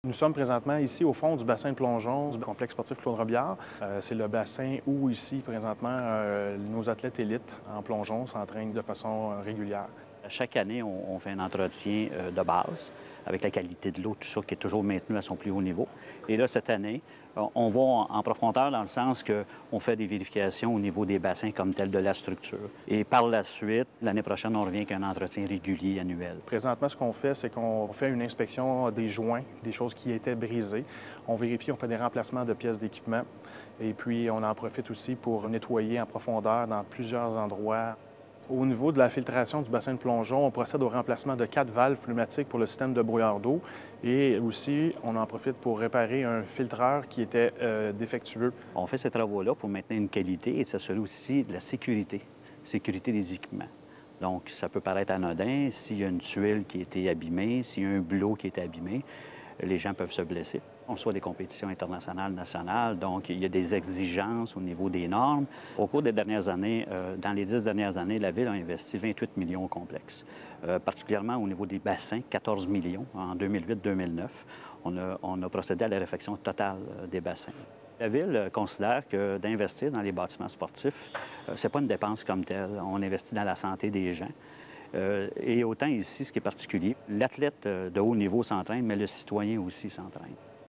Nous sommes présentement ici au fond du bassin de plongeon du complexe sportif Claude Robillard. C'est le bassin où ici présentement nos athlètes élites en plongeon s'entraînent de façon régulière. Chaque année, on fait un entretien de base avec la qualité de l'eau, tout ça qui est toujours maintenu à son plus haut niveau. Et là, cette année, on va en profondeur dans le sens qu'on fait des vérifications au niveau des bassins comme tel de la structure. Et par la suite, l'année prochaine, on revient avec un entretien régulier annuel. Présentement, ce qu'on fait, c'est qu'on fait une inspection des joints, des choses qui étaient brisées. On vérifie, on fait des remplacements de pièces d'équipement. Et puis, on en profite aussi pour nettoyer en profondeur dans plusieurs endroits. Au niveau de la filtration du bassin de plongeon, on procède au remplacement de 4 valves pneumatiques pour le système de brouillard d'eau. Et aussi, on en profite pour réparer un filtreur qui était défectueux. On fait ces travaux-là pour maintenir une qualité et s'assurer aussi de la sécurité des équipements. Donc, ça peut paraître anodin. S'il y a une tuile qui a été abîmée, s'il y a un blot qui a été abîmé, les gens peuvent se blesser. On soit des compétitions internationales, nationales, donc il y a des exigences au niveau des normes. Au cours des dernières années, dans les 10 dernières années, la Ville a investi 28 millions au complexe, particulièrement au niveau des bassins, 14 millions en 2008-2009. On a procédé à la réfection totale des bassins. La Ville considère que d'investir dans les bâtiments sportifs, ce n'est pas une dépense comme telle. On investit dans la santé des gens. Et autant ici, ce qui est particulier, l'athlète de haut niveau s'entraîne, mais le citoyen aussi s'entraîne.